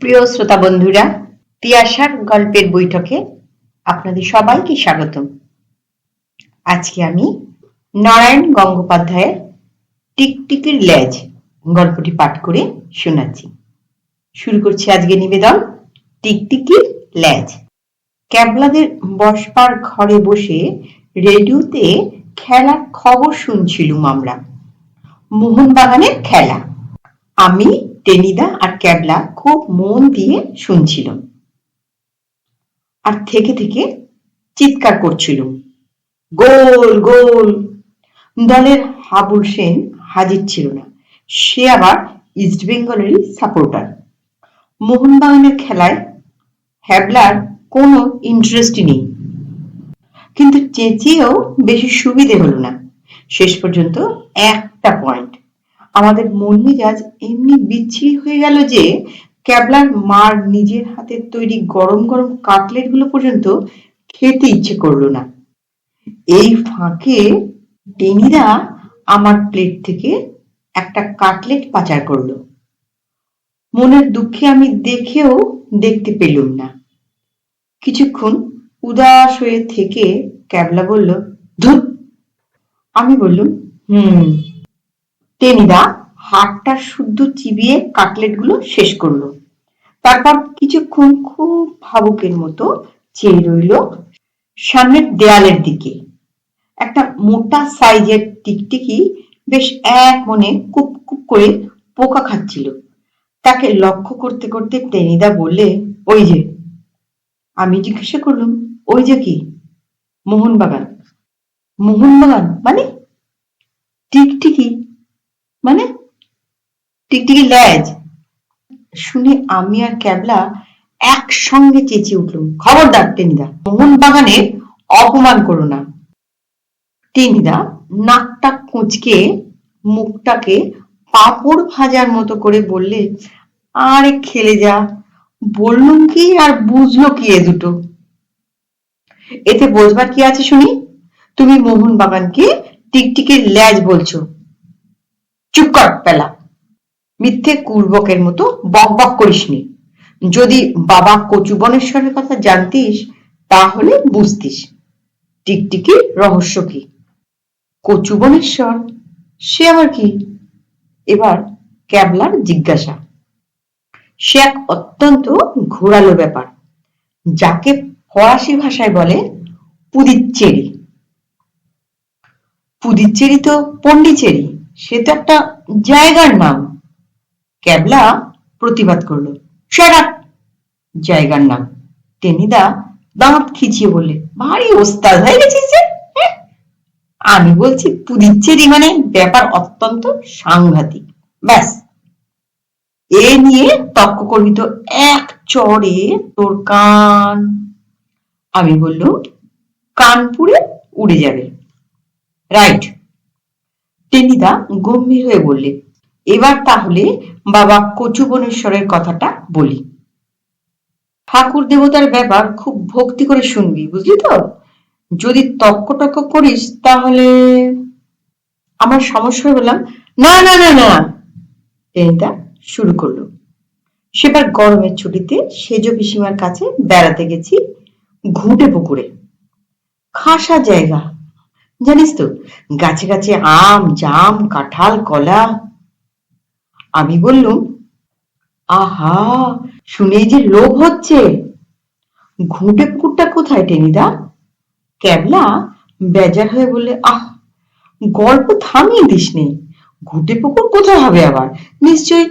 প্রিয় শ্রোতা বন্ধুরা, তিয়াশার গল্পের বৈঠকে আপনাদের সবাইকে স্বাগতম। আজকে আমি নারায়ণ গঙ্গোপাধ্যায়ের টিকটিকির লেজ গল্পটি পাঠ করে শোনাচ্ছি। শুরু করছি আজকে নিবেদন, টিকটিকির লেজ। ক্যাবলাদের বসবার ঘরে বসে রেডিওতে খেলার খবর শুনছিলুম আমরা। মোহনবাগানের খেলা। আমি, টেনিদা আর ক্যাবলা খুব মন দিয়ে শুনছিলাম, আর থেকে থেকে চিৎকার করছিলুম, গোল গোল। দলের হাবুল সেন হাজির ছিল না, সে আবার ইস্ট বেঙ্গলেরই সাপোর্টার। মোহনবাগানের খেলায় হ্যাবলার কোনো ইন্টারেস্টই নেই, কিন্তু চেঁচিয়েও বেশি সুবিধে হলো না। শেষ পর্যন্ত একটা পয়েন্ট। আমাদের মন মেজাজ এমনি বিচ্ছিরি হয়ে গেল যে ক্যাবলার মার নিজের হাতের তৈরি গরম গরম কাটলেট গুলো পর্যন্ত খেতে ইচ্ছে করলো না। এই ফাঁকে টেনিদা আমার প্লেট থেকে একটা কাটলেট পাচার করলো। মনের দুঃখে আমি দেখেও দেখতে পেলুম না। কিছুক্ষণ উদাস হয়ে থেকে ক্যাবলা বলল, ধুর। আমি বললুম, টেনিদা হাতটা শুদ্ধ চিবিয়ে কাটলেট গুলো শেষ করলো। তারপর কিছুক্ষণ খুব ভাবুকের মতো চেয়ে রইল সামনের দেয়ালের দিকে। একটা মোটা সাইজের টিকটিকি বেশ এক মনে কুপ কুপ করে পোকা খাচ্ছিল। তাকে লক্ষ্য করতে করতে টেনিদা বললে, ওই যে। আমি জিজ্ঞাসা করলুম, ওই যে কি? মোহনবাগান। মোহনবাগান মানে? টিকটিকি মানে? টিকটিকি লেজ। শুনে আমি আর ক্যাবলা একসঙ্গে চেঁচিয়ে উঠলুম, খবরদার টেনিদা, মোহনবাগানের অপমান করো না। টেনিদা নাকটা কুঁচকে মুখটাকে পাঁপড় ভাজার মতো করে বললে, আরে খেলে যা। বললুম কি আর বুঝলো কি এ দুটো? এতে বোঝবার কি আছে শুনি? তুমি মোহনবাগানকে টিকটিকির লেজ বলছো। চুপ কর পেলা, মিথ্যে কুর্বকের মতো বক বক করিসনি। যদি বাবা কচু বনেশ্বরের কথা জানতিস তাহলে বুঝতিস টিকটিকির রহস্য কি। কচু বনেশ্বর? সে আবার কি? এবার ক্যাবলার জিজ্ঞাসা। সে এক অত্যন্ত ঘোরালো ব্যাপার, যাকে ফরাসি ভাষায় বলে পুদিচ্চেরি। পুদিচ্চেরি তো পন্ডিচেরি, সে তো একটা জায়গার নাম। ক্যাবলা প্রতিবাদ করলো, শাট আপ, জায়গার নাম। টেনিদা দাঁত খিচিয়ে বললে, ভারী ওস্তাদ হয়ে গেছিস যে। আমি বলছি পুদিচ্চেরি মানে ব্যাপার অত্যন্ত সাংঘাতিক, ব্যাস। এ নিয়ে তর্ক করবি তো এক চড়ে তোর কান। আমি বললুম, কানপুরে উড়ে যাবে। রাইট। টেনিদা গম্ভীর হয়ে বললে, এবার তাহলে বাবা কচু বনেশ্বরের কথাটা বলি। ঠাকুর দেবতার ব্যাপার খুব ভক্তি করে শুনবি, বুঝলি তো? যদি তক্ক টক্ক করিস তাহলে। আমার সমস্যা হয়ে বললাম, না না না না। টেনিদা শুরু করলো, সেবার গরমের ছুটিতে সেজ পিসিমার কাছে বেড়াতে গেছি ঘুঁটে পুকুরে। খাসা জায়গা, জানিস তো, গাছে গাছে আম, জাম, কাঁঠাল, কলা। আমি বললুম, আহা, শুনেই যে লোভ হচ্ছে। ঘুঁটে পুকুরটা কোথায় টেনিদা? ক্যাবলা বেজার হয়ে বললে, আহ, গল্প থামিয়ে দিস নে। ঘুঁটে পুকুর কোথায় হবে আবার? নিশ্চয়ই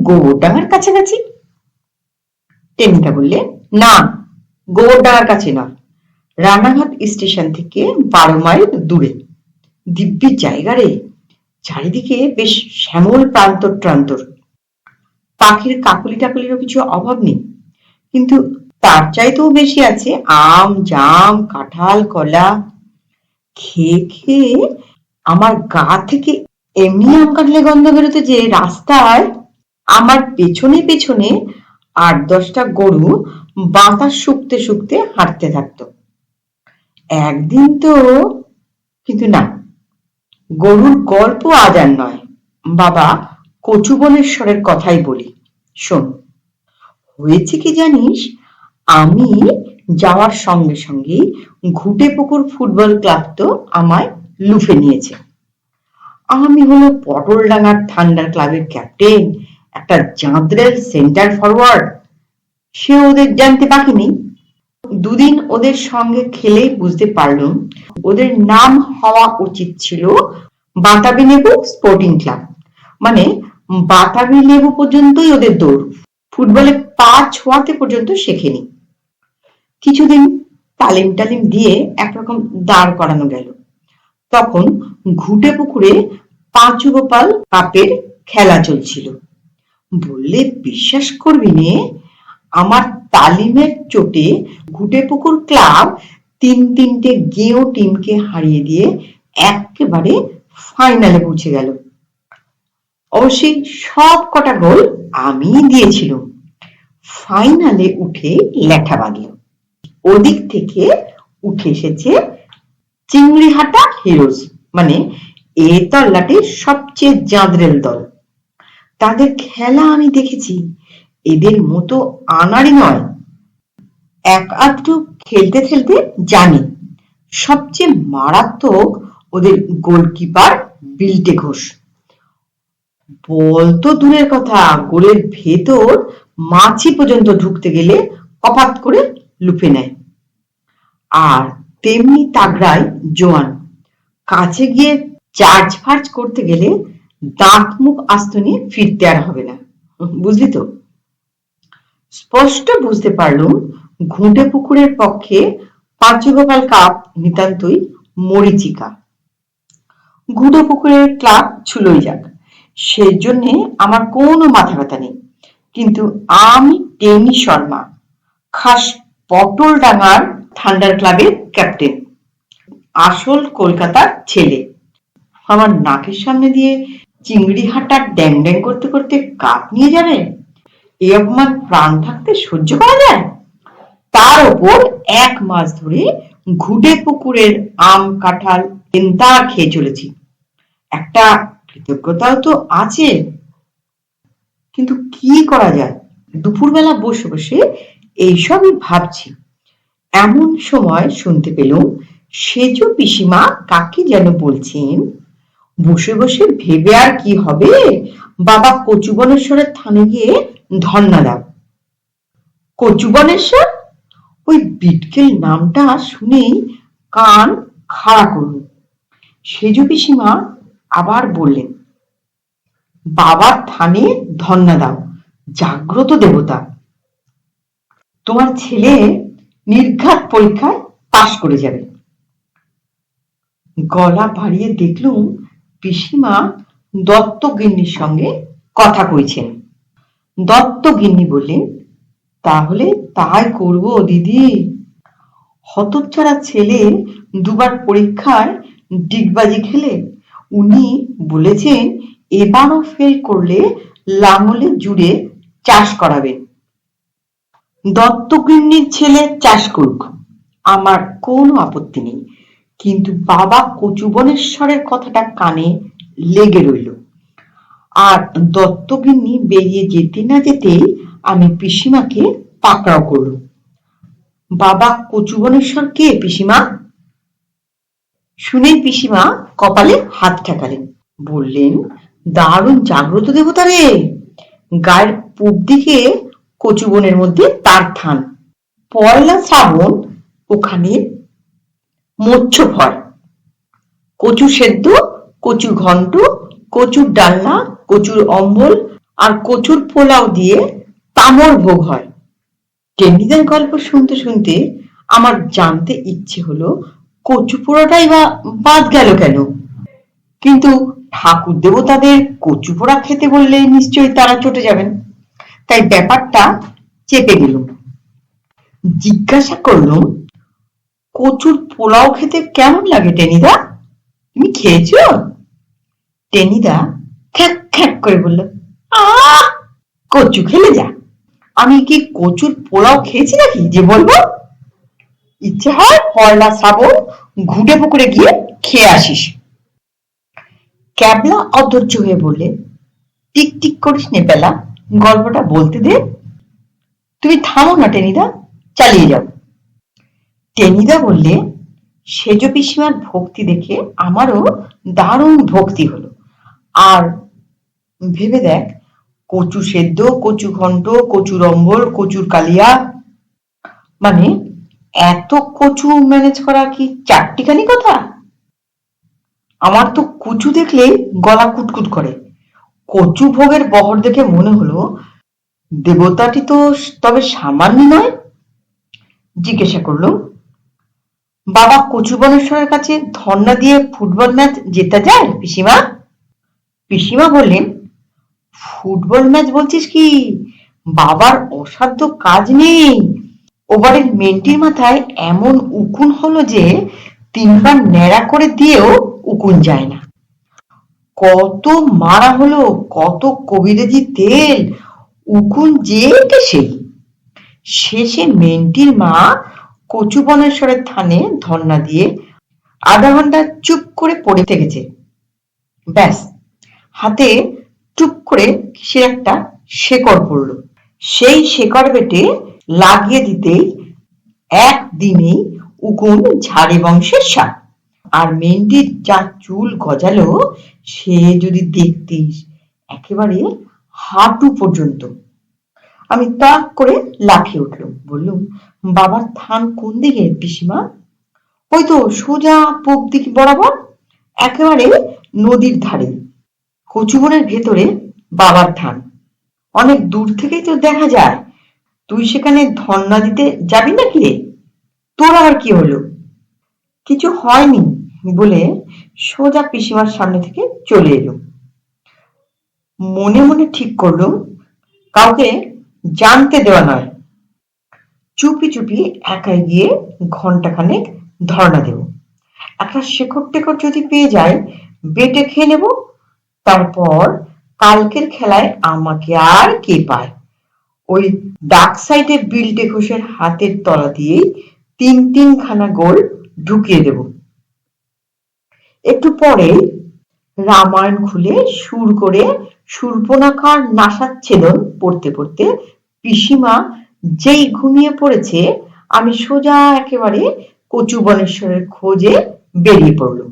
গোবরডাঙ্গার কাছাকাছি। টেনিদা বললে, না, গোবরডাঙ্গার কাছে নয়, রানাঘাট স্টেশন থেকে 12 মাইল দূরে। দিব্যি জায়গা রে, চারিদিকে বেশ শ্যামল প্রান্তর ট্রান্তর। পাখির কাকলি টাকলিরও কিছু অভাব নেই, কিন্তু তার চাইতেও বেশি আছে আম, জাম, কাঁঠাল, কলা। খেয়ে খেয়ে আমার গা থেকে এমনি আম কাটলে গন্ধ বেরোতো যে রাস্তায় আমার পেছনে পেছনে 8-10টা গরু বাতাস শুকতে শুকতে হাঁটতে থাকতো। একদিন তো, কিন্তু না, গরুর গল্প আজ আর নয়, বাবা কচু বনেশ্বরের কথাই বলি, শোন। হয়েছে কি জানিস, আমি যাওয়ার সঙ্গে সঙ্গেই ঘুঁটেপুকুর ফুটবল ক্লাব তো আমায় লুফে নিয়েছে। আমি হলো পটলডাঙ্গার থান্ডার ক্লাবের ক্যাপ্টেন, একটা জাঁদরেল সেন্টার ফরওয়ার্ড। সে ওদের জানতে বাকি নেই। দুদিন ওদের সঙ্গে খেলেই বুঝতে পারলুম ওদের নাম হওয়া উচিত ছিল বাতাবি লেবু স্পোর্টিং ক্লাব। মানে বাতাবি লেবু পর্যন্তই ওদের দৌড়, ফুটবলে পা ছোঁয়াতে পর্যন্ত শেখেনি। কিছুদিন তালিম টালিম দিয়ে একরকম দাঁড় করানো গেল। তখন ঘুঁটেপুকুরে পাঁচু গোপাল কাপের খেলা চলছিল। বললে বিশ্বাস করবি নে, আমার তালিমের চোটে ঘুঁটেপুকুর ক্লাব তিনটে গেঁয়ো টিমকে হারিয়ে দিয়ে একেবারে ফাইনালে পৌঁছে গেল। অবশ্যই সব কটা গোল আমিই দিয়েছিলাম। ফাইনালে উঠে ল্যাঠা বাঁধল। ওদিক থেকে উঠে এসেছে চিংড়িহাটা হিরোজ, মানে এ তল্লাটের সবচেয়ে জাঁদরেল দল। তাদের খেলা আমি দেখেছি, এদের মতো আনাড়ি নয়। এক আধটু খেলতে খেলতে জানি। সবচেয়ে মারাত্মক ওদের গোলকিপার বিল্টে ঘোষ। বল তো দূরের কথা, গোলের ভেতর মাছি পর্যন্ত ঢুকতে গেলে কপাত করে লুফে নেয়। আর তেমনি তাগড়ায় জোয়ান, কাছে গিয়ে চার্জ ফার্জ করতে গেলে দাঁত মুখ আস্ত নিয়ে ফিরতে আর হবে না। বুঝলি তো? স্পষ্ট বুঝতে পারলুম ঘুঁটেপুকুরের পক্ষে পাঁচুগোপাল কাপ নিতান্তই মরীচিকা। ঘুঁটেপুকুরের ক্লাব ছুলোই যাক, সেই জন্যে আমার কোনো মাথা ব্যথা নেই। কিন্তু আমি টেনি শর্মা, খাস পটলডাঙ্গার থান্ডার ক্লাবের ক্যাপ্টেন, আসল কলকাতার ছেলে। আমার নাকের সামনে দিয়ে চিংড়িহাটা ড্যাং ড্যাং করতে করতে কাপ নিয়ে যাবে, এই অপমান প্রাণ থাকতে সহ্য করা যায়? তার ওপর 1 মাস ধরে ঘুঁটেপুকুরের আম কাঁঠাল এন্তা খেয়ে চলেছি। একটা কৃতজ্ঞতাও তো আছে। কিন্তু কি করা যায়? দুপুরবেলা বসে বসে এইসবই ভাবছি, এমন সময় শুনতে পেলুম সেজো পিসিমা কাকে যেন বলছেন, বসে বসে ভেবে আর কি হবে, বাবা কচুবনেশ্বরের থানে গিয়ে ধর্ণা দাও। কচুবনেশ্বর? ওই বিটকেল নামটা শুনেই কান খাড়া করল। সেজো পিসিমা আবার বললেন, বাবার থানে ধর্ণা দাও, জাগ্রত দেবতা। তোমার ছেলে নির্ঘাত পরীক্ষায় পাশ করে যাবে। গলা বাড়িয়ে দেখলুম পিসিমা দত্তগিন্নির সঙ্গে কথা কইছেন। দত্তগিন্নি বললেন, তাহলে তাই করব দিদি। হতচ্ছাড়া ছেলে দুবার পরীক্ষায় ডিগবাজি খেলে উনি বলেছেন এবারও ফেল করলে লাঙলে জুড়ে চাষ করাবেন। দত্তগিন্নির ছেলে চাষ করুক, আমার কোনো আপত্তি নেই। কিন্তু বাবা কচুবনেশ্বরের কথাটা কানে লেগে রইল। আর দত্তগিন্নি বেরিয়ে যেতে না যেতেই আমি পিসিমাকে পাকড়াও করলুম। বাবা কচুবনেশ্বর কে পিসিমা? শুনেই পিসিমা কপালে হাত ঠেকালেন, বললেন, দারুণ জাগ্রত দেবতা রে। গায়ের পূব দিকে কচুবনের মধ্যে তার থান। পয়লা শ্রাবণ ওখানে মৎস্য হয়। কচু সেদ্ধ, কচুর ঘন্ট, কচুর ডালনা, কচুর অম্বল আর কচুর পোলাও দিয়ে তামর ভোগ হয়। টেনিদার গল্প শুনতে শুনতে আমার জানতে ইচ্ছে হলো কচু পোড়াটাই বা বাদ গেল কেন। কিন্তু ঠাকুর দেবতাদের কচু পোড়া খেতে বললে নিশ্চয়ই তারা চটে যাবেন। তাই ব্যাপারটা চেপে গেলুম। জিজ্ঞাসা করলুম, কচুর পোলাও খেতে কেমন লাগে টেনিদা? তুমি খেয়েছ? টেনিদা খ্যাক খ্যাক করে বলল, কচু খেলে যা, আমি কি কচুর পোলাও খেয়েছি নাকি যে বলবো? ইচ্ছে হয় পয়লা শ্রাবণ ঘুঁটেপুকুরে গিয়ে খেয়ে আসিস। ক্যাবলা অধৈর্য হয়ে বললে, টিক টিক করিস নে বেলা, গল্পটা বলতে দে। তুমি থামো না টেনিদা, চালিয়ে যাও। টেনিদা বললে, সেজ পিসিমার ভক্তি দেখে আমারও দারুণ ভক্তি হলো। আর ভেবে দেখ, কচু সেদ্ধ, কচু ঘন্ট, কচুর অম্বল, কচুর কালিয়া, মানে এত কচু ম্যানেজ করা কি চারটিখানি কথা? আমার তো কচু দেখলে গলা কুটকুট করে। কচু ভোগের বহর দেখে মনে হলো দেবতাটি তো তবে সামান্য নয়। জিজ্ঞাসা করলুম, বাবা কচু বনেশ্বরের কাছে ধর্ণা দিয়ে ফুটবল ম্যাচ জেতা যায় পিসিমা? পিসিমা বললেন, ফুটবল ম্যাচ বলছিস কি? বাবার অসাধ্য কাজ নেই। ওবারের মেন্টির মাথায় এমন উকুন হলো যে 3বার ন্যাড়া করে দিয়েও উকুন যায় না। কত মারা হলো, কত কবিরাজি তেল, উকুন যেতে সেই। শেষে মেন্টির মা কচু বনেশ্বরের থানে ধর্ণা দিয়ে আধা ঘন্টা চুপ করে পড়ে থেকেছে। ব্যাস, হাতে টুপ করে কিসের একটা শেকড় পড়ল। সেই শেকড় বেটে লাগিয়ে দিতেই একদিনেই উকুন ঝাড়ে বংশের সাপ। আর মেন্টির যা চুল গজালো, সে যদি দেখতিস, একেবারে হাঁটু পর্যন্ত। আমি তাক করে লাফিয়ে উঠলুম, বললুম, বাবার থান কোন দিকে পিসিমা? ওই তো সোজা পূব দিক বরাবর, একেবারে নদীর ধারে, কচুবনের ভেতরে বাবার থান। অনেক দূর থেকেই তো দেখা যায়। তুই সেখানে ধর্ণা দিতে যাবি নাকি রে? তোর আবার কি হলো? কিছু হয়নি বলে সোজা পিসিমার সামনে থেকে চলে এলো। মনে মনে ঠিক করলুম, কাউকে জানতে দেওয়া নয়। চুপি চুপি একাই গিয়ে ঘন্টাখানেক ধর্ণা দেব। একটা শেকড় টেকড় যদি পেয়ে যায়, বেটে খেয়ে নেব। তারপর কালকের খেলায় আমাকে আর কে পায়? ওই ডাক সাইডে বিল্টে ঘোষের হাতের তলা দিয়েই 3-3খানা গোল ঢুকিয়ে দেব। একটু পরে রামায়ণ খুলে সুর করে শূর্পণখার নাসাচ্ছেদন পড়তে পড়তে পিসিমা যেই ঘুমিয়ে পড়েছে, আমি সোজা একেবারে কচু বনেশ্বরের খোঁজে বেরিয়ে পড়লুম।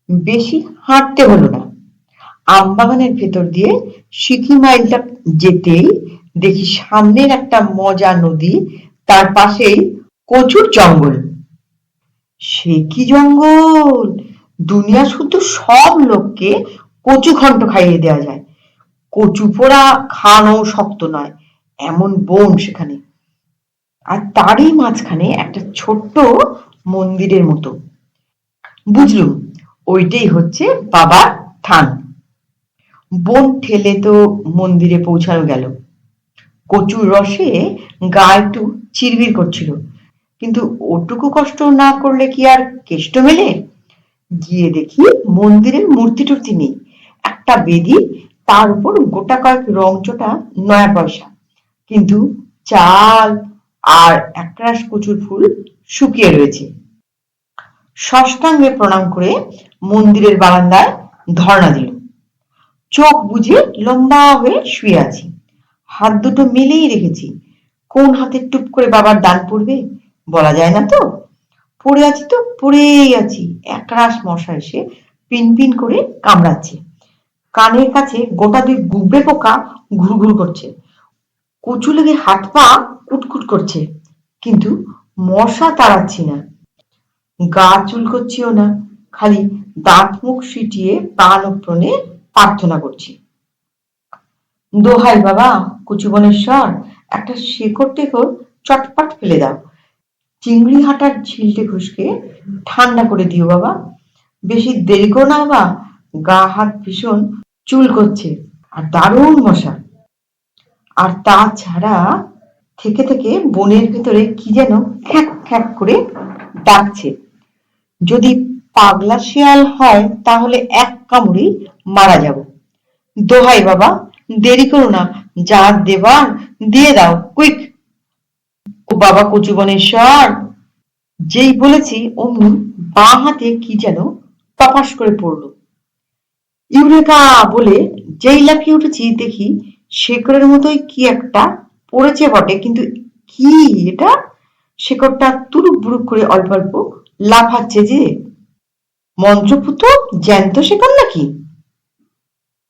বেশি হাঁটতে হলো না। আমবাগানের ভেতর দিয়ে সিকি মাইলটা যেতেই দেখি সামনের একটা মজা নদী, তার পাশেই কচুর জঙ্গল। সে কি জঙ্গল! দুনিয়া শুধু সব লোককে কচু ঘন্ট খাইয়ে দেওয়া যায়। কচু পোড়া খাওয়ানো শক্ত নয়, এমন বন সেখানে। আর তারই মাঝখানে একটা ছোট্ট মন্দিরের মতো। বুঝলুম, ওইটাই হচ্ছে বাবার থান। বন ঠেলে তো মন্দিরে পৌঁছানো গেল। কচুর রসে গা একটু চিরবির করছিল, কিন্তু ওটুকু কষ্ট না করলে কি আর কেষ্ট মেলে? গিয়ে দেখি মন্দিরের মূর্তি টুর্তি নেই, একটা বেদি, তার উপর গোটা কয়েক রংচটা নয়া পয়সা, কিন্তু চাল আর একরাশ কচুর ফুল শুকিয়ে রয়েছে। ষষ্ঠাঙ্গে প্রণাম করে মন্দিরের বারান্দায় ধর্ণা দিল। চোখ বুঝে লম্বা হয়ে শুয়ে আছি, হাত দুটো মেলেই রেখেছি। কোন হাতে টুপ করে বাবার দান পড়বে বলা যায় না তো। পড়ে আছি তো পড়েই আছি। একরাশ মশা এসে পিনপিন করে কামড়াচ্ছে। কানের কাছে গোটা 2 গুবরে পোকা ঘুরঘুর করছে। কচু লেগে হাত পা কুটকুট করছে, কিন্তু মশা তাড়াচ্ছি না, গা চুলকোচ্ছিও না, খালি দাঁত মুখ সিটিয়ে প্রাণপ্রণে প্রার্থনা করছি। দোহাই বাবা কচু বনেশ্বর, একটা শেকড় টেকড় চটপট ফেলে দাও। চিংড়ি হাঁটার ঝিলটে ঘুষকে ঠান্ডা করে দিও বাবা। বেশি দেরি করো না বাবা, গা হাত ভীষণ চুল করছে, আর দারুণ মশা। আর তাছাড়া থেকে থেকে বনের ভেতরে কি যেন খ্যাক খ্যাক করে ডাকছে। যদি পাগলা শিয়াল হয় তাহলে এক কামড়েই মারা যাব। দোহাই বাবা, দেরি করো না, যা দেবার দিয়ে দাও, কুইক। ও বাবা কচু বনেশ্বর, যেই বলেছি অমনি বাঁ হাতে কি যেন টপাস করে পড়ল। ইউরেকা বলে যেই লাফিয়ে উঠেছি, দেখি শেকড়ের মতোই কি একটা পড়েছে বটে, কিন্তু কি এটা? শেকড়টা তুরুক বুরুক করে অল্প অল্প লাফাচ্ছে যে। মন্ত্রপুত জ্যান্ত শেকড় নাকি?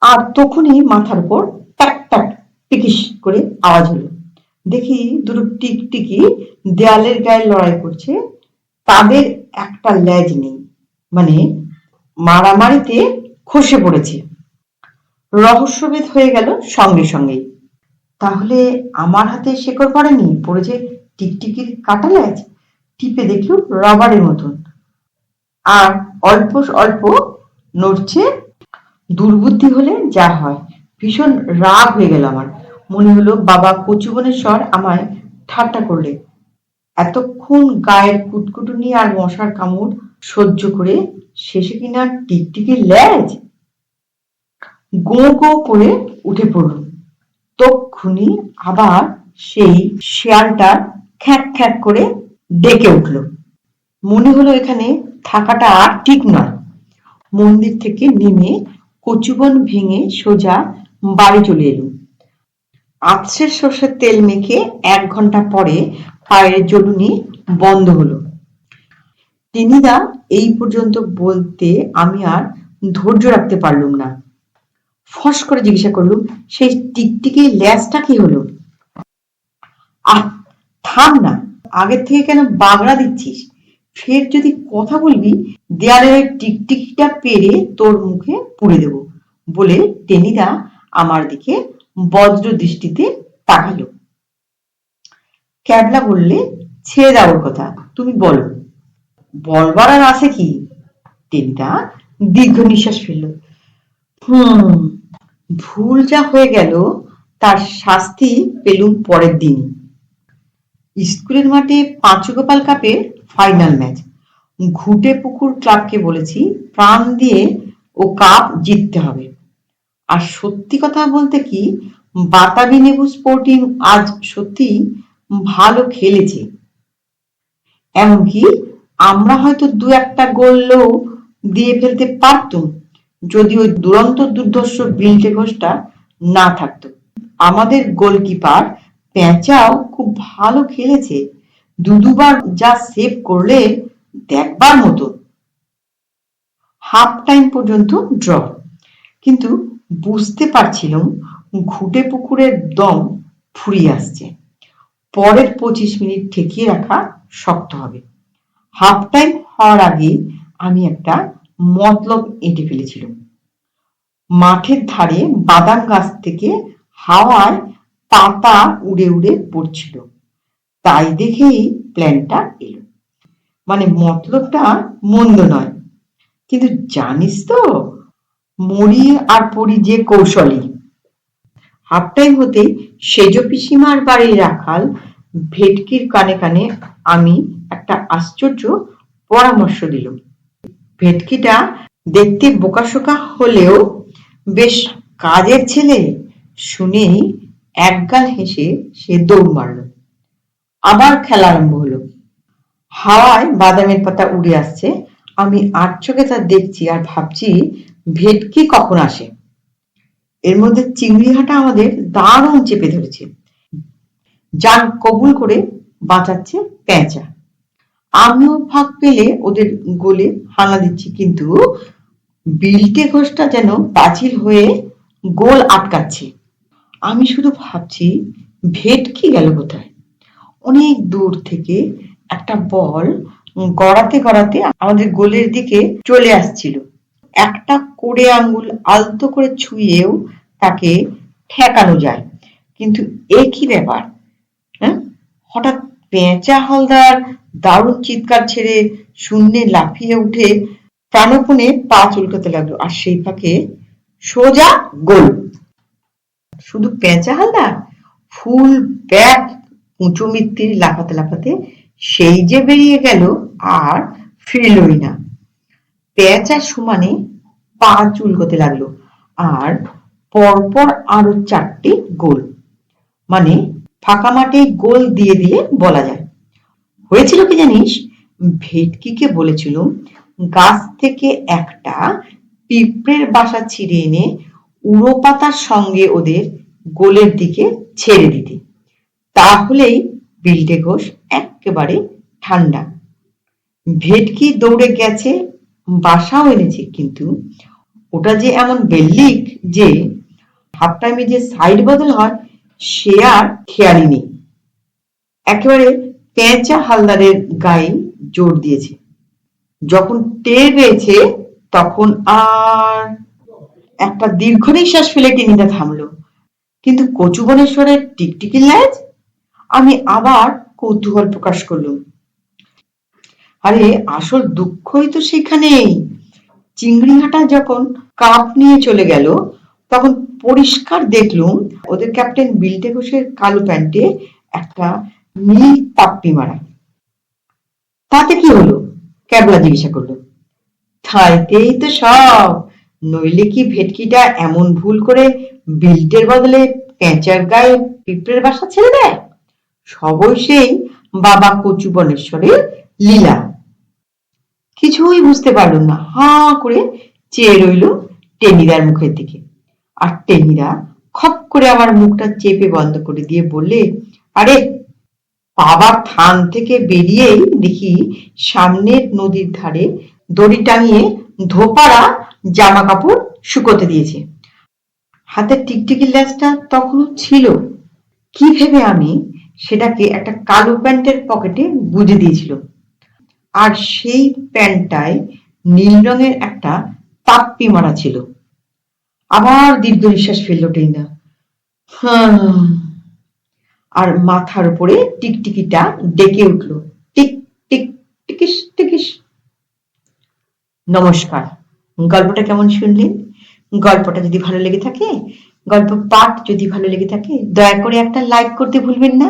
আর তখনই মাথার উপর টাক টাক টিকিস করে আওয়াজ হলো। দেখি দুটো টিকটিকি দেয়ালের গায়ে লড়াই করছে। তাদের একটা লেজ নেই, মানে মারামারিতে খসে পড়েছে। রহস্যভেদ হয়ে গেল সঙ্গে সঙ্গেই। তাহলে আমার হাতে শেকড় পড়েনি, পড়েছে টিকটিকির কাটা লেজ। টিপে দেখল রবারের মতন, আর অল্প অল্প নড়ছে। দুর্বুদ্ধি হলে যা হয়। ভীষণ রাগ হয়ে গেল আমার। মনে হলো বাবা কচুবনেশ্বর আমায় ঠাট্টা করলে। এতক্ষণ গায়ের কুটকুটুনি আর মশার কামড় সহ্য করে শেষে কিনা টিকটিকির লেজ। গো গো করে উঠে পড়ল। তক্ষুনি আবার সেই শেয়ালটা খ্যাঁক খ্যাঁক করে ডেকে উঠল। মনে হলো এখানে থাকাটা আর ঠিক নয়। মন্দির থেকে নেমে কচুবন ভেঙে সোজা বাড়ি চলে এলুম। আছড়ে সর্ষের তেল মেখে 1 ঘন্টা পরে পায়ের জ্বলুনি বন্ধ হলো। টেনিদা এই পর্যন্ত বলতে আমি আর ধৈর্য রাখতে পারলুম না। ফস করে জিজ্ঞাসা করলুম, সেই টিকটিকি ল্যাজটা কি হলো? আহ, থাম না, আগের থেকে কেন বাগড়া দিচ্ছিস? ফের যদি কথা বলবি, দেয়ালের টিকটিকিটা পেরে তোর মুখে পুড়ে দেব বলে টেনিদা আমার দিকে বজ্র দৃষ্টিতে তাকালো। ক্যাবলা বললে, ছেড়ে দাও ওর কথা, তুমি বলো। বলবার আর আছে কি? টেনিদা দীর্ঘ নিঃশ্বাস ফেলল। ভুল যা হয়ে গেল তার শাস্তি পেলুম পরের দিন। স্কুলের মাঠে পাঁচুগোপাল কাপের ফাইনাল ম্যাচ। ঘুটে পুকুর ক্লাবকে বলেছি প্রাণ দিয়ে ও কাপ জিততে হবে। আর সত্যি কথা বলতে কি, বাতাবি লেবু স্পোর্টিং আজ সত্যি ভালো খেলেছে। এমনকি আমরা হয়তো 2-1টা গোলও দিয়ে ফেলতে পারতুম, যদি ওই দুরন্ত দুর্ধর্ষ বিল্টে ঘোষটা না থাকতো। আমাদের গোলকিপার পেঁচাও খুব ভালো খেলেছে। দুবার যা সেভ করলে দেখবার মতো। হাফ টাইম পর্যন্ত ড্র, কিন্তু বুঝতে পারছিলাম ঘুটে পুকুরের দম ফুরিয়ে আসছে। পরের 25 মিনিট ঠেকিয়ে রাখা শক্ত হবে। হাফ টাইম হওয়ার আগে আমি একটা মতলব এঁটে ফেলেছিলাম। মাঠের ধারে বাদাম গাছ থেকে হাওয়ায় পাতা উড়ে উড়ে পড়ছিল। তাই দেখেই প্ল্যানটা এলো। মানে মতলবটা মন্দ নয়, কিন্তু জানিস তো মরি আর পড়ি যে কৌশলী। হাফ টাইম হতে সেজ পিসিমার বাড়ির রাখাল ভেটকির কানে কানে আমি একটা আশ্চর্য পরামর্শ দিলুম। ভেটকিটা দেখতে বোকাশোকা হলেও বেশ কাজের ছেলে। শুনেই একগাল হেসে সে দৌড় মারল। আবার খেলা আরম্ভ হলো। হাওয়ায় বাদামের পাতা উড়ে আসছে। আমি আটচোখে তা দেখছি আর ভাবছি ভেটকি কখন আসে। এর মধ্যে চিংড়িহাটা আমাদের দারুণ চেপে ধরেছে। জান কবুল করে বাঁচাচ্ছে পেঁচা। আমিও ফাঁক পেলে ওদের গোলে হানা দিচ্ছি, কিন্তু বিল্টে ঘোষটা যেন পাঁচিল হয়ে গোল আটকাচ্ছে। আমি শুধু ভাবছি ভেটকি গেল কোথায়। অনেক দূর থেকে একটা বল গড়াতে গড়াতে আমাদের গোলের দিকে চলে আসছিল। একটা কোড়ে আঙ্গুল আলতো করে ছুঁয়েও তাকে ঠেকানো যায়, কিন্তু এ কি ব্যাপার? হঠাৎ পেঁচা হালদার দারুণ চিৎকার ছেড়ে শূন্যে লাফিয়ে উঠে প্রাণপণে পা চুলকাতে লাগলো, আর সেই ফাঁকে সোজা গোল। শুধু পেঁচা হালদার, ফুল ব্যাগ উঁচু মিত্তির লাফাতে লাফাতে সেই যে বেরিয়ে গেল আর ফিরলই না। পেঁচা সমানে পা চুলকোতে লাগলো, আর পরপর আরো 4টে গোল। মানে ফাঁকা মাঠে গোল দিয়ে দিয়ে বলা যায়। হয়েছিল কি জানিস, ভেটকিকে বলেছিল গাছ থেকে একটা পিঁপড়ের বাসা ছিঁড়ে এনে উড়ো পাতার সঙ্গে ওদের গোলের দিকে ছেড়ে দিতে। তাহলেই বিল্টে ঘোষ একেবারে ঠান্ডা। ভেটকি দৌড়ে গেছে, বাসাও এনেছে, কিন্তু ওটা যে এমন বেল্লিক যে হাফ টাইমে যে সাইড বদল হয় সে আর খেয়ালই নেই। একেবারে পেঁচা হালদারের গায়ে জোর দিয়েছে। যখন টের পেয়েছে তখন আর একটা দীর্ঘ নিঃশ্বাস ফেলে টেনিদা থামলো। কিন্তু কচু বনেশ্বরের টিকটিকি ল্যাজ? আমি আবার কৌতূহল প্রকাশ করলুম। আরে আসল দুঃখই তো সেখানেই। চিংড়িহাটা যখন কাপ নিয়ে চলে গেল তখন পরিষ্কার দেখলুম ওদের ক্যাপ্টেন বিল্টে ঘোষের কালো প্যান্টে একটা নীল তাপ্পি মারা। তাতে কি হলো? ক্যাবলা জিজ্ঞাসা করলো। তাইতেই তো সব, নইলে কি ভেটকিটা এমন ভুল করে বিল্টের বদলে পেঁচার গায়ে পিঁপড়ের বাসা ছেড়ে দেয়? সবই সেই বাবা কচু বনেশ্বরের লীলা। কিছুই বুঝতে পারলুম না, হাঁ করে চেয়ে রইল টেনিদার মুখের দিকে। আর টেনিদা খপ করে আমার মুখটা চেপে বন্ধ করে দিয়ে বললে, আরে বাবার থান থেকে বেরিয়েই দেখি সামনের নদীর ধারে দড়ি টাঙিয়ে ধোপারা জামা কাপড় শুকোতে দিয়েছে। হাতের টিকটিকির ল্যাজটা তখনও ছিল। কি ভেবে আমি সেটাকে একটা কালো প্যান্টের পকেটে গুজে দিয়েছিল, আর সেই প্যান্টটায় নীল রঙের একটা তাপ্পি মারা ছিল। আবার দীর্ঘ নিঃশ্বাস ফেলল টেনিদা। আর মাথার উপরে টিকটিকিটা ডেকে উঠল, টিক টিক টিকিস টিকিস। নমস্কার। গল্পটা কেমন শুনলেন? গল্পটা যদি ভালো লেগে থাকে, গল্প পাঠ যদি ভালো লেগে থাকে, দয়া করে একটা লাইক করতে ভুলবেন না।